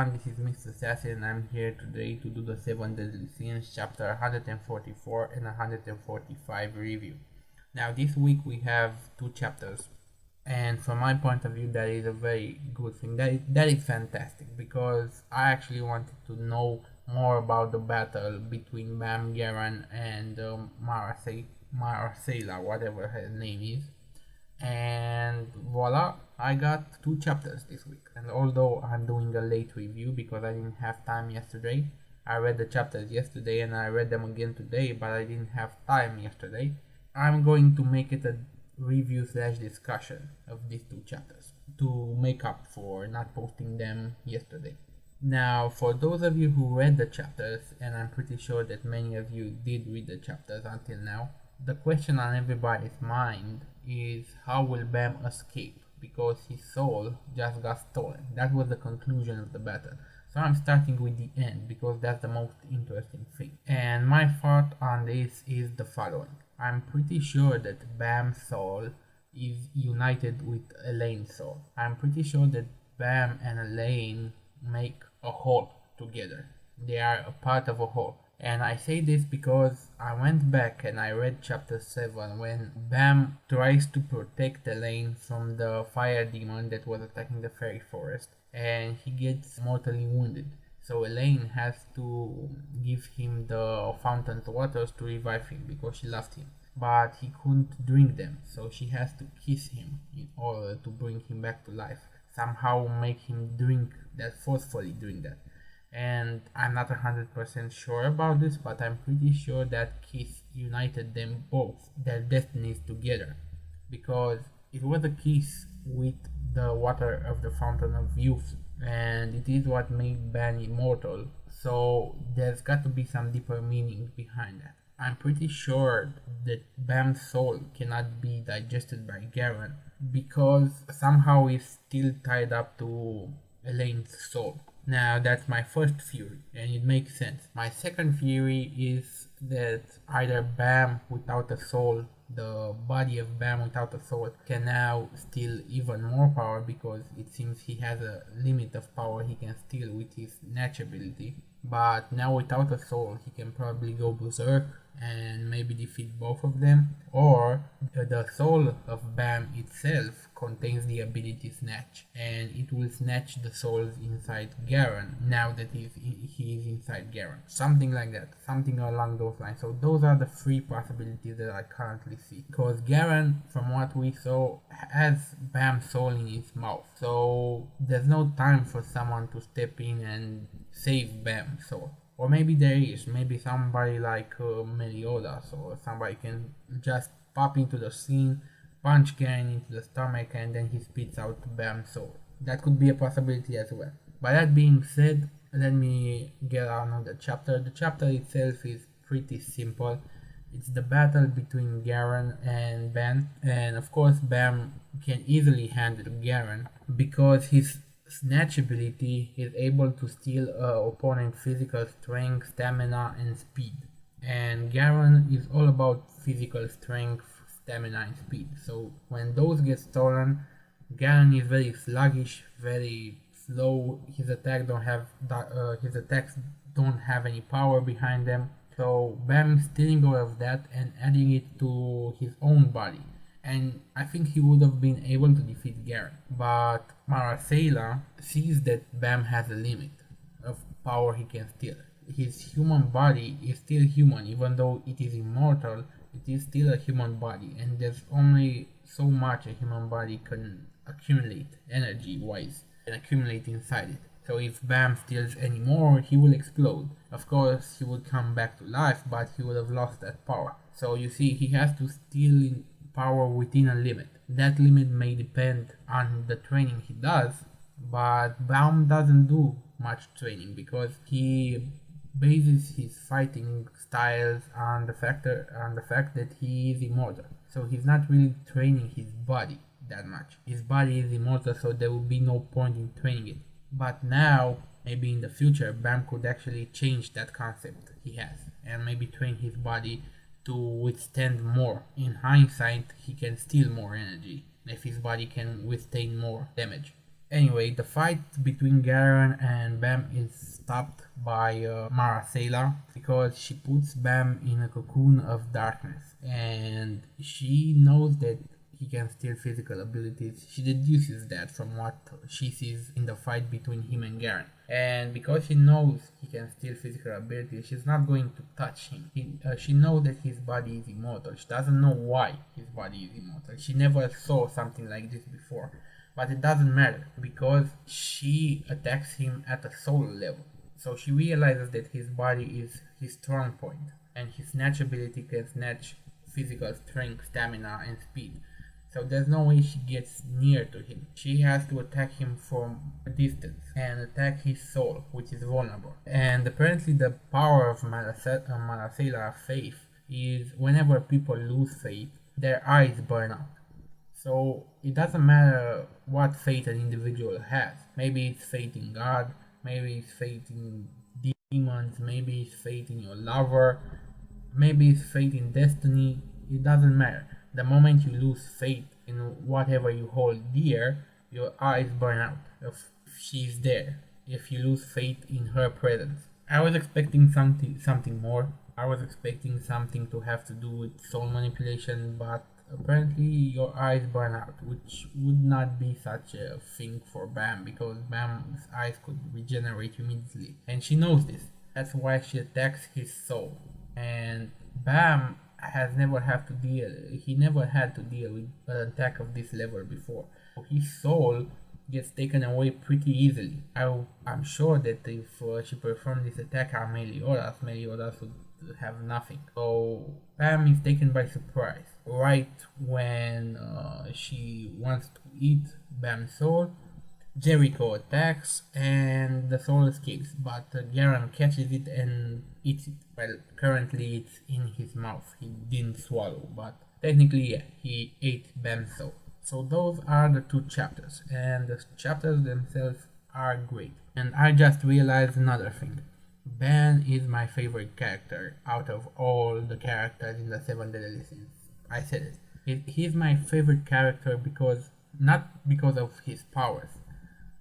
everyone, this is Mr. Sassy and I'm here today to do the 7 Deadly Sins chapter 144 and 145 review. Now this week we have 2 chapters, and from my point of view that is a very good thing. That is fantastic, because I actually wanted to know more about the battle between Bam Garan and Marcela, whatever her name is. And voila, I got 2 chapters this week. And although I'm doing a late review because I didn't have time yesterday, I read the chapters yesterday and I read them again today, but I didn't have time yesterday, I'm going to make it a review / discussion of these 2 chapters to make up for not posting them yesterday. Now, for those of you who read the chapters, and I'm pretty sure that many of you did read the chapters until now, the question on everybody's mind is how will Bam escape, because his soul just got stolen. That was the conclusion of the battle. So I'm starting with the end because that's the most interesting thing. And my thought on this is the following. I'm pretty sure that Bam's soul is united with Elaine's soul. I'm pretty sure that Bam and Elaine make a whole together. They are a part of a whole. And I say this because I went back and I read chapter 7 when Bam tries to protect Elaine from the fire demon that was attacking the fairy forest, and he gets mortally wounded. So Elaine has to give him the fountain's waters to revive him because she loved him. But he couldn't drink them, so she has to kiss him in order to bring him back to life. Somehow make him drink that, forcefully drink that. And I'm not 100% sure about this, but I'm pretty sure that kiss united them both, their destinies together, because it was a kiss with the water of the fountain of youth, and it is what made Bam immortal, so there's got to be some deeper meaning behind that. I'm pretty sure that Bam's soul cannot be digested by Garan, because somehow it's still tied up to Elaine's soul. Now that's my first theory, and it makes sense. My second theory is that either Bam without a soul, the body of Bam without a soul, can now steal even more power, because it seems he has a limit of power he can steal with his Snatch ability. But now without a soul he can probably go berserk and maybe defeat both of them, or the soul of Bam itself contains the ability Snatch, and it will snatch the souls inside Garan now that he is inside Garan. Something like that, something along those lines. So those are the 3 possibilities that I currently see, because Garan, from what we saw, has Bam's soul in his mouth, so there's no time for someone to step in and save Bam's soul. Or maybe there is, maybe somebody like Meliodas or somebody can just pop into the scene, punch Garan into the stomach, and then he spits out Bam's soul. That could be a possibility as well. But that being said, let me get on with the chapter. The chapter itself is pretty simple. It's the battle between Garan and Bam, and of course Bam can easily handle Garan because his Snatch ability is able to steal opponent's physical strength, stamina, and speed. And Garan is all about physical strength, stamina, and speed. So when those get stolen, Garan is very sluggish, very slow. His attacks don't have any power behind them. So Bam is stealing all of that and adding it to his own body. And I think he would have been able to defeat Garan. But Marcela sees that Bam has a limit of power he can steal. His human body is still human, even though it is immortal, it is still a human body, and there's only so much a human body can accumulate energy-wise and accumulate inside it. So if Bam steals any more, he will explode. Of course, he would come back to life, but he would have lost that power. So you see, he has to steal in power within a limit. That limit may depend on the training he does, but Bam doesn't do much training because he bases his fighting styles on the fact that he is immortal. So he's not really training his body that much. His body is immortal, so there will be no point in training it. But now, maybe in the future, Bam could actually change that concept he has and maybe train his body to withstand more. In hindsight, he can steal more energy if his body can withstand more damage. Anyway, the fight between Garen and Bam is stopped by Maracela because she puts Bam in a cocoon of darkness, and she knows that he can steal physical abilities. She deduces that from what she sees in the fight between him and Garen. And because she knows he can steal physical abilities, she's not going to touch him. She knows that his body is immortal. She doesn't know why his body is immortal. She never saw something like this before. But it doesn't matter because she attacks him at a soul level. So she realizes that his body is his strong point, and his snatch ability can snatch physical strength, stamina, and speed. So there's no way she gets near to him. She has to attack him from a distance and attack his soul, which is vulnerable. And apparently the power of Maracela faith is whenever people lose faith, their eyes burn out. So it doesn't matter what faith an individual has. Maybe it's faith in God, maybe it's faith in demons, maybe it's faith in your lover, maybe it's faith in destiny. It doesn't matter. The moment you lose faith in whatever you hold dear, your eyes burn out if she's there, if you lose faith in her presence. I was expecting something more. I was expecting something to have to do with soul manipulation, but apparently your eyes burn out, which would not be such a thing for Bam, because Bam's eyes could regenerate immediately, and she knows this. That's why she attacks his soul. And Bam has never had to deal with an attack of this level before. His soul gets taken away pretty easily. I'm sure that if she performed this attack on Meliodas would have nothing. So Bam is taken by surprise. Right when she wants to eat Bam's soul, Jericho attacks and the soul escapes, but Garen catches it and eats it. Well, currently it's in his mouth. He didn't swallow, but technically, yeah, he ate Bam's soul. So those are the two chapters, and the chapters themselves are great. And I just realized another thing. Bam is my favorite character out of all the characters in the Seven Deadly Sins. I said it. He's my favorite character not because of his powers,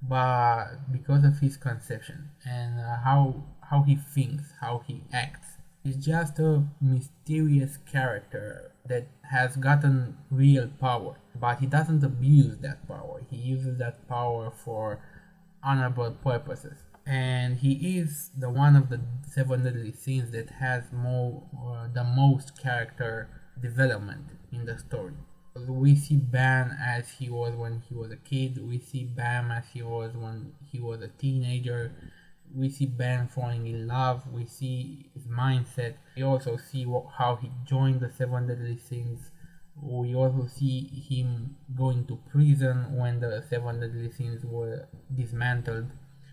but because of his conception and how he thinks, how he acts. He's just a mysterious character that has gotten real power, but he doesn't abuse that power. He uses that power for honorable purposes. And he is the one of the Seven Deadly Sins that has the most character development in the story. We see Bam as he was when he was a kid. We see Bam as he was when he was a teenager. We see Bam falling in love. We see his mindset. We also see how he joined the Seven Deadly Sins. We also see him going to prison when the Seven Deadly Sins were dismantled,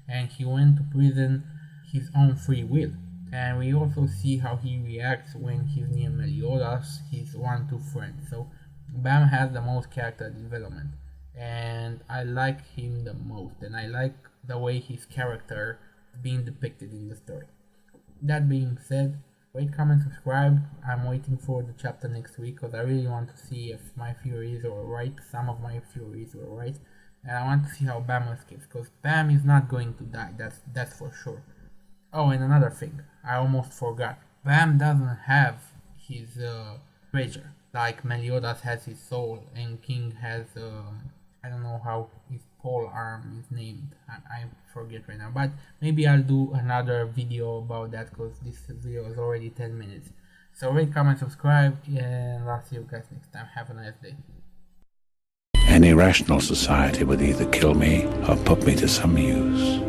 and he went to prison his own free will. And we also see how he reacts when he's near Meliodas, his 1-2 friend. So Bam has the most character development, and I like him the most, and I like the way his character is being depicted in the story. That being said, rate, comment, subscribe. I'm waiting for the chapter next week because I really want to see if my theories were right. Some of my theories were right, and I want to see how Bam escapes, because Bam is not going to die, that's for sure. Oh, and another thing, I almost forgot. Bam doesn't have his treasure, like Meliodas has his soul and King has I don't know how his pole arm is named. I forget right now, but maybe I'll do another video about that because this video is already 10 minutes. So rate, comment, subscribe, and I'll see you guys next time. Have a nice day. Any rational society would either kill me or put me to some use.